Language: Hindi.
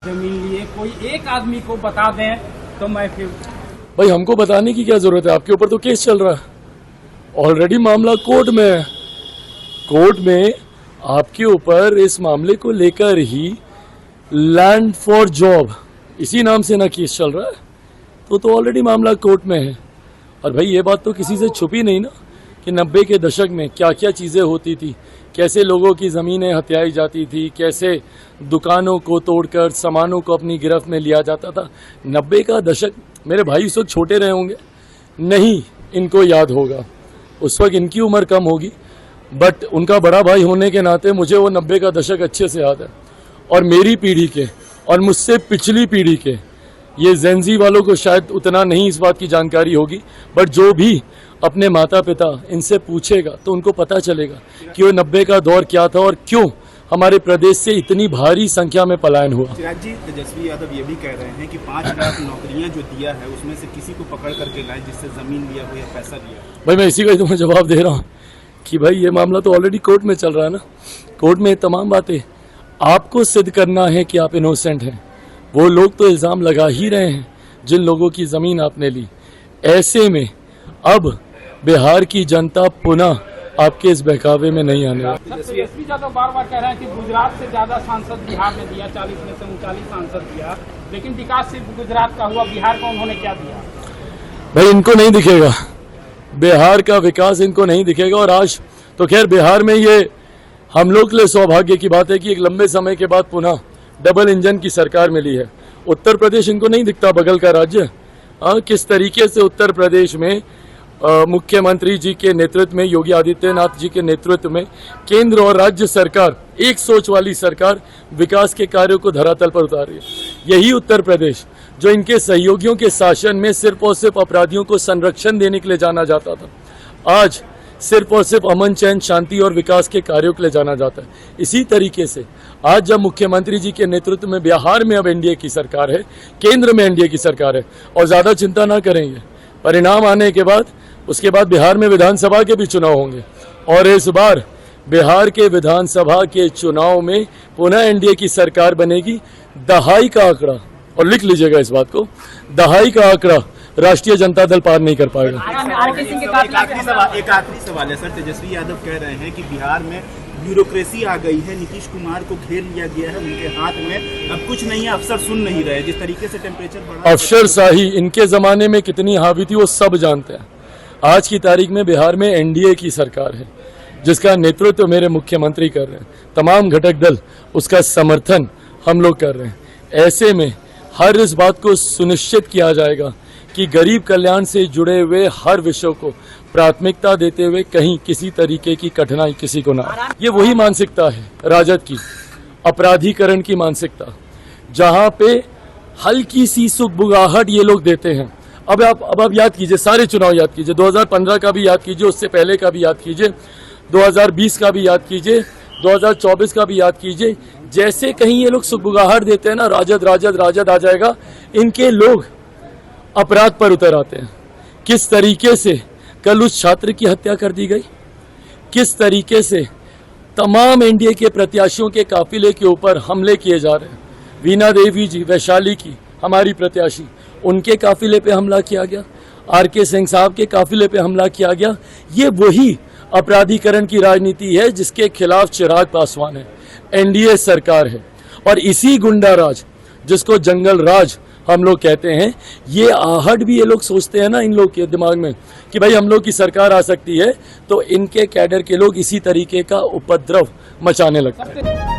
जमीन लिए कोई एक आदमी को बता दें तो मैं फिर भाई हमको बताने की क्या जरूरत है, आपके ऊपर तो केस चल रहा है, ऑलरेडी मामला कोर्ट में है। कोर्ट में आपके ऊपर इस मामले को लेकर ही लैंड फॉर जॉब इसी नाम से ना केस चल रहा है, तो ऑलरेडी मामला कोर्ट में है। और भाई ये बात तो किसी से छुपी नहीं ना कि 90 के दशक में क्या क्या चीजें होती थी, कैसे लोगों की जमीनें हथियाई जाती थी, कैसे दुकानों को तोड़कर सामानों को अपनी गिरफ्त में लिया जाता था। 90 का दशक, मेरे भाई उस वक्त छोटे रहे होंगे, नहीं इनको याद होगा, उस वक्त इनकी उम्र कम होगी, बट उनका बड़ा भाई होने के नाते मुझे वो 90 का दशक अच्छे से याद है। और मेरी पीढ़ी के और मुझसे पिछली पीढ़ी के ये जेनजी वालों को शायद उतना नहीं इस बात की जानकारी होगी, बट जो भी अपने माता पिता इनसे पूछेगा तो उनको पता चलेगा कि वो 90 का दौर क्या था और क्यों हमारे प्रदेश से इतनी भारी संख्या में पलायन हुआ। चिराग जी, तेजस्वी यादव ये भी कह रहे हैं कि 5 लाख नौकरियां जो दिया है उसमें से किसी को पकड़ करके लाए जिससे जमीन लिया हो या पैसा लिया। भाई मैं इसी का तुम्हें जवाब दे रहा हूँ कि भाई ये मामला तो ऑलरेडी कोर्ट में चल रहा है ना। कोर्ट में तमाम बातें आपको सिद्ध करना है कि आप इनोसेंट हैं। वो लोग तो इल्जाम लगा ही रहे हैं जिन लोगों की जमीन आपने ली। ऐसे में अब बिहार की जनता पुनः आपके इस बहकावे में नहीं आने वाली। तेजस्वी यादव बार बार कह रहे हैं कि गुजरात से ज्यादा सांसद बिहार में दिया, 40 में से 39 सांसद दिया, लेकिन विकास सिर्फ गुजरात का हुआ, बिहार को उन्होंने क्या दिया? भाई इनको नहीं दिखेगा, बिहार का विकास इनको नहीं दिखेगा। और आज तो खैर बिहार में ये हम लोग के लिए सौभाग्य की बात है कि एक लंबे समय के बाद पुनः डबल इंजन की सरकार मिली है। उत्तर प्रदेश इनको नहीं दिखता, बगल का राज्य। किस तरीके से उत्तर प्रदेश में मुख्यमंत्री जी के नेतृत्व में, योगी आदित्यनाथ जी के नेतृत्व में केंद्र और राज्य सरकार, एक सोच वाली सरकार विकास के कार्यों को धरातल पर उतार रही है। यही उत्तर प्रदेश जो इनके सहयोगियों के शासन में सिर्फ और सिर्फ अपराधियों को संरक्षण देने के लिए जाना जाता था, आज सिर्फ और सिर्फ अमन चैन शांति और विकास के कार्यों के लिए जाना जाता है। इसी तरीके से आज जब मुख्यमंत्री जी के नेतृत्व में बिहार में अब एनडीए की सरकार है, केंद्र में एनडीए की सरकार है, और ज्यादा चिंता ना करेंगे, परिणाम आने के बाद उसके बाद बिहार में विधानसभा के भी चुनाव होंगे, और इस बार बिहार के विधानसभा के चुनाव में पुनः एनडीए की सरकार बनेगी। दहाई का आंकड़ा, और लिख लीजिएगा इस बात को, दहाई का आंकड़ा राष्ट्रीय जनता दल पार नहीं कर पाएगा। एक आखिरी सवाल है सर, तेजस्वी यादव कह रहे हैं कि बिहार में ब्यूरोक्रेसी आ गई है, नीतीश कुमार को घेर लिया गया है, उनके हाथ में अब कुछ नहीं है, अफसर सुन नहीं रहे, जिस तरीके से टेम्परेचर बढ़ा, अफसरशाही इनके जमाने में कितनी हावी थी वो सब जानते हैं। आज की तारीख में बिहार में एनडीए की सरकार है जिसका नेतृत्व मेरे मुख्यमंत्री कर रहे हैं, तमाम घटक दल उसका समर्थन हम लोग कर रहे हैं। ऐसे में हर इस बात को सुनिश्चित किया जाएगा कि गरीब कल्याण से जुड़े हुए हर विषयों को प्राथमिकता देते हुए कहीं किसी तरीके की कठिनाई किसी को ना। ये वही मानसिकता है राजद की, अपराधीकरण की मानसिकता, जहां पे हल्की सी सुगबुगाहट ये लोग देते हैं। अब आप याद कीजिए, सारे चुनाव याद कीजिए, 2015 का भी याद कीजिए, उससे पहले का भी याद कीजिए, 2020 का भी याद कीजिए, 2024 का भी याद कीजिए। जैसे कहीं ये लोग सुगबुगाहट देते हैं ना, राजद राजद राजद आ जाएगा, इनके लोग अपराध पर उतर आते हैं। किस तरीके से कल उस छात्र की हत्या कर दी गई, किस तरीके से तमाम एनडीए के प्रत्याशियों के काफिले के ऊपर हमले किए जा रहे हैं। वीणा देवी जी, वैशाली की हमारी प्रत्याशी, उनके काफिले पे हमला किया गया, आरके सिंह साहब के काफिले पे हमला किया गया। ये वही अपराधीकरण की राजनीति है जिसके खिलाफ चिराग पासवान है, एनडीए सरकार है। और इसी गुंडा राज जिसको जंगल राज हम लोग कहते हैं, ये आहट भी ये लोग सोचते हैं ना इन लोग के दिमाग में कि भाई हम लोग की सरकार आ सकती है, तो इनके कैडर के लोग इसी तरीके का उपद्रव मचाने लगते हैं।